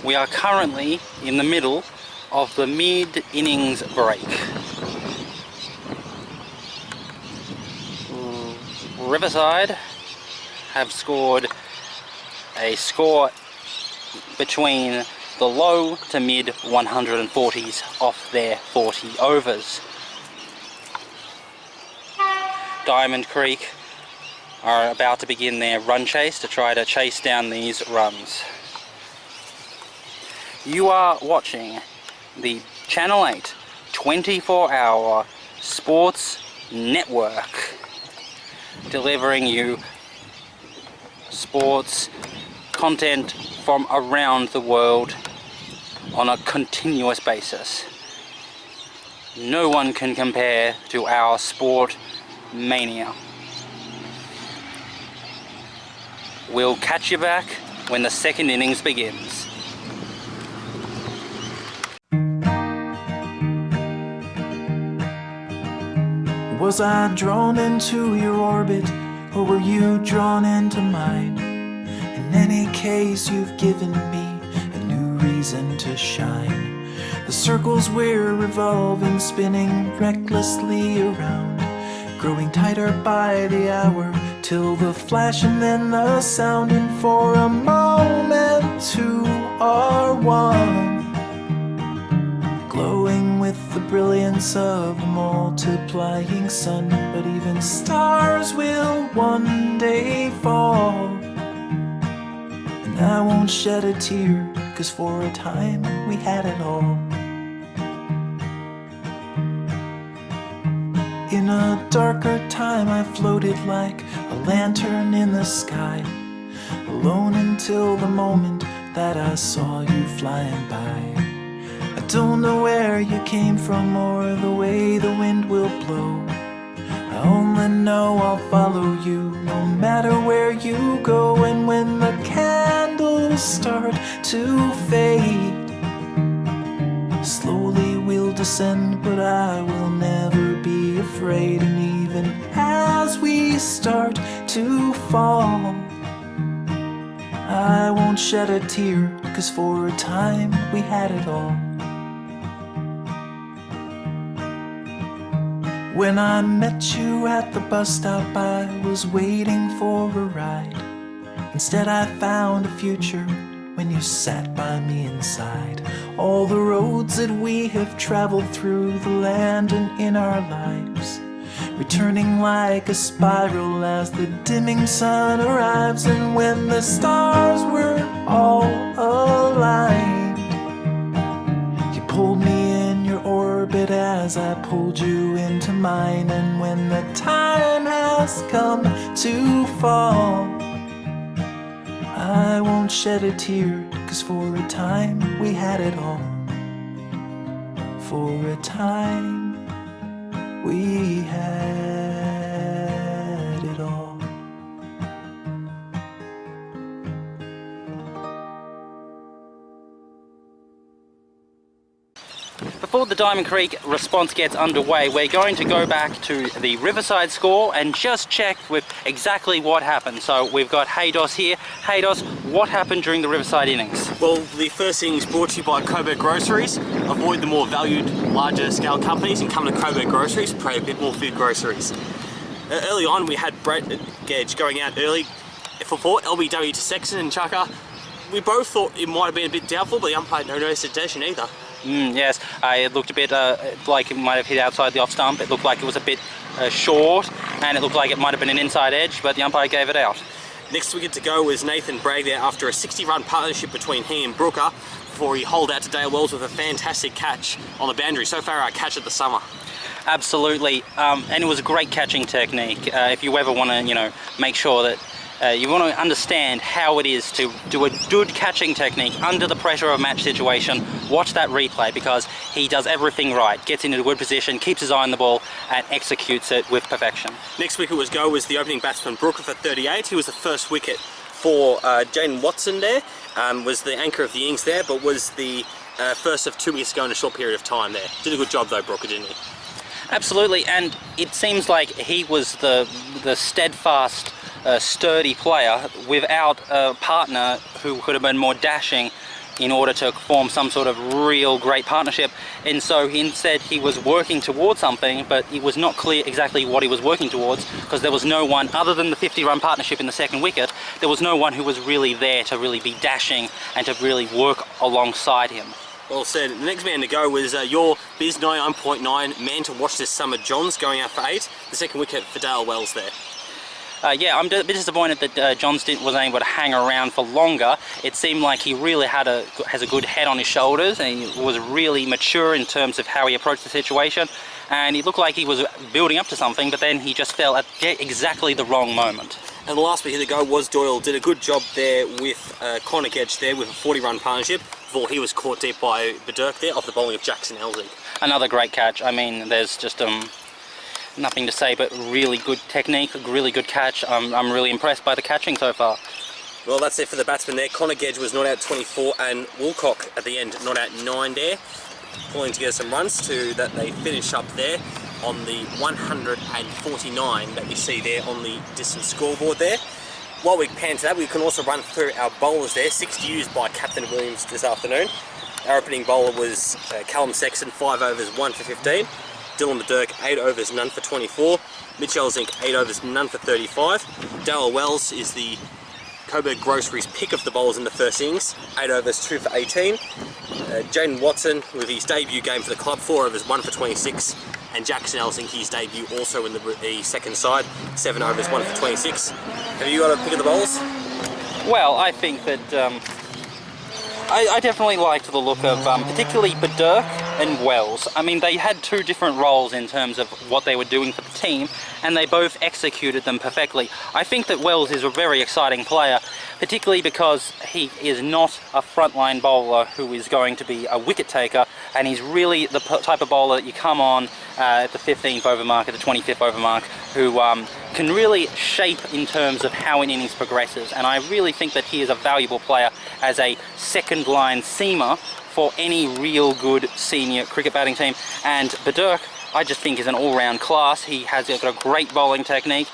We are currently in the middle of the mid-innings break. Riverside have scored a score between the low to mid 140s off their 40 overs. Diamond Creek are about to begin their run chase to try to chase down these runs. You are watching the Channel 8 24-hour sports network, delivering you sports content from around the world on a continuous basis. No one can compare to our sport mania. We'll catch you back when the second innings begins. Was I drawn into your orbit, or were you drawn into mine? In any case, you've given me a new reason to shine. The circles we're revolving, spinning recklessly around, growing tighter by the hour, till the flash and then the sound, and for a moment two are one, glowing with the brilliance of a multiplying sun. But even stars will one day fall, and I won't shed a tear, 'cause for a time we had it all. In a darker time I floated like a lantern in the sky, alone until the moment that I saw you flying by. I don't know where you came from or the way the wind will blow. I only know I'll follow you no matter where you go. And when the candles start to fade, slowly we'll descend, but I will never be afraid. And even as we start to fall, I won't shed a tear, 'cause for a time we had it all. When I met you at the bus stop, I was waiting for a ride. Instead I found a future when you sat by me inside. All the roads that we have traveled through the land and in our lives, returning like a spiral as the dimming sun arrives. And when the stars were all aligned, you pulled me in your orbit as I pulled you into mine. And when the time has come to fall, I won't shed a tear, 'cause for a time we had it all. For a time we had it all. Before the Diamond Creek response gets underway, we're going to go back to the Riverside score and just check with exactly what happened. So we've got Haydos here. Haydos, what happened during the Riverside innings? Well, the first innings brought to you by Coburg Groceries. Avoid the more valued, larger scale companies and come to Coburg Groceries, pay a bit more for your groceries. Early on, we had Brett Gage going out early for 4, LBW to Sexton and Chukka. We both thought it might have been a bit doubtful, but the umpire had no hesitation either. Yes, it looked a bit like it might have hit outside the off stump. It looked like it was a bit short, and it looked like it might have been an inside edge, but the umpire gave it out. Next wicket to go was Nathan Bragg there after a 60-run partnership between he and Brooker, before he holed out to Dale Wells with a fantastic catch on the boundary. So far our catch of the summer. Absolutely, and it was a great catching technique. If you ever want to, make sure that you want to understand how it is to do a good catching technique under the pressure of a match situation, watch that replay, because he does everything right. Gets into a good position, keeps his eye on the ball, and executes it with perfection. Next wicket was the opening batsman Brooker for 38. He was the first wicket for Jaden Watson there. Was the anchor of the innings there, but was the first of 2 wickets to go in a short period of time there. Did a good job though, Brooker, didn't he? Absolutely, and it seems like he was the steadfast, sturdy player without a partner who could have been more dashing in order to form some sort of real great partnership. And so instead he was working towards something, but it was not clear exactly what he was working towards, because there was no one other than the 50-run partnership in the second wicket. There was no one who was really there to really be dashing and to really work alongside him. Well said. The next man to go was your Bizz 99.9 man to watch this summer, Johns, going out for 8. The second wicket for Dale Wells there. Yeah, I'm a bit disappointed that Johns wasn't able to hang around for longer. It seemed like he really has a good head on his shoulders, and he was really mature in terms of how he approached the situation. And it looked like he was building up to something, but then he just fell at exactly the wrong moment. And the last bit here to go was Doyle. Did a good job there with Connor Gedge there with a 40-run partnership before he was caught deep by Butler there off the bowling of Jackson Elsing. Another great catch. I mean, there's just nothing to say but really good technique, really good catch. I'm really impressed by the catching so far. Well, that's it for the batsman there. Connor Gedge was not out 24, and Woolcock at the end not out 9 there, pulling together some runs to that they finish up there on the 149 that you see there on the distance scoreboard there. While we pan to that, we can also run through our bowlers there. 6 used by Captain Williams this afternoon. Our opening bowler was Callum Sexton, 5 overs, 1 for 15. Dylan McDirk, 8 overs, none for 24. Mitch Elzink, 8 overs, none for 35. Dale Wells is the Coburg Groceries pick of the bowlers in the first innings, 8 overs, 2 for 18. Jaden Watson with his debut game for the club, 4 overs, 1 for 26. And Jackson Elsing, his debut also in the second side, 7 overs, 1 for 26. Have you got a pick of the bowlers? Well, I think that I definitely liked the look of particularly Butler and Wells. I mean, they had two different roles in terms of what they were doing for the team, and they both executed them perfectly. I think that Wells is a very exciting player, particularly because he is not a frontline bowler who is going to be a wicket taker, and he's really the type of bowler that you come on at the 15th over mark, at the 25th over mark, who can really shape in terms of how an innings progresses. And I really think that he is a valuable player as a second line seamer for any real good senior cricket batting team. And Butler, I just think, is an all-round class. He has got a great bowling technique.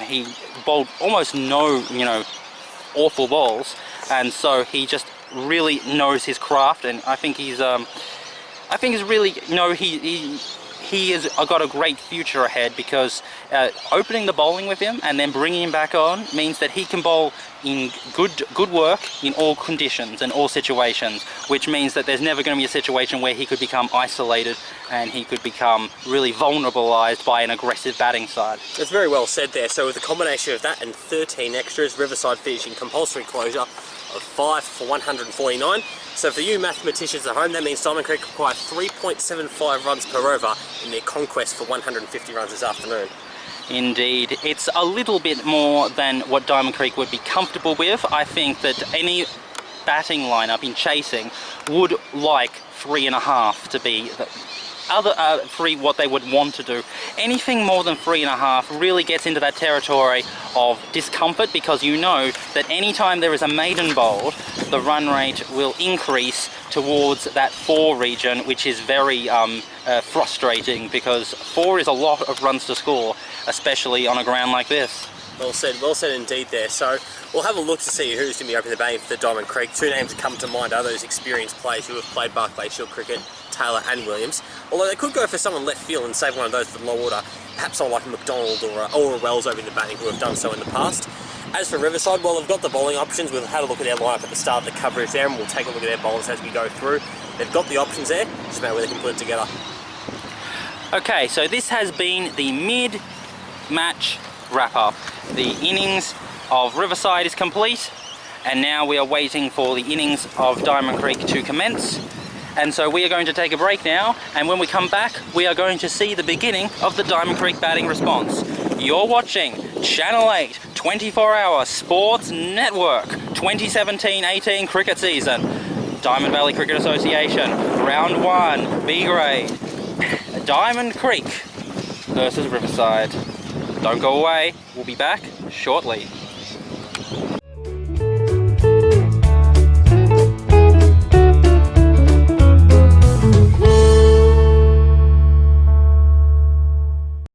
He bowled almost no, awful balls, and so he just really knows his craft. And I think he's really, he has got a great future ahead, because opening the bowling with him and then bringing him back on means that he can bowl in good work in all conditions and all situations, which means that there's never going to be a situation where he could become isolated and he could become really vulnerabilized by an aggressive batting side. That's very well said there. So with a combination of that and 13 extras, Riverside finishing compulsory closure of 5 for 149. So for you mathematicians at home, that means Diamond Creek require 3.75 runs per over in their conquest for 150 runs this afternoon. Indeed, it's a little bit more than what Diamond Creek would be comfortable with. I think that any batting lineup in chasing would like 3.5 to be what they would want to do. Anything more than 3.5 really gets into that territory of discomfort, because you know that anytime there is a maiden bowled, the run rate will increase towards that 4 region, which is very frustrating, because 4 is a lot of runs to score, especially on a ground like this. Well said indeed there. So we'll have a look to see who's going to be opening the batting for the Diamond Creek. 2 names that come to mind are those experienced players who have played Barclay Shield cricket, Taylor and Williams. Although they could go for someone left field and save one of those for the low order, perhaps someone like a McDonald or a Wells opening the batting, who have done so in the past. As for Riverside, well, they've got the bowling options. We've had a look at their lineup at the start of the coverage there, and we'll take a look at their bowlers as we go through. They've got the options there, just about where they can put it together. Okay, so this has been the mid-match wrap-up. The innings of Riverside is complete, and now we are waiting for the innings of Diamond Creek to commence. And so we are going to take a break now, and when we come back, we are going to see the beginning of the Diamond Creek batting response. You're watching Channel 8 24-hour Sports Network 2017-18 cricket season. Diamond Valley Cricket Association, Round 1, B grade. Diamond Creek versus Riverside. Don't go away, we'll be back shortly.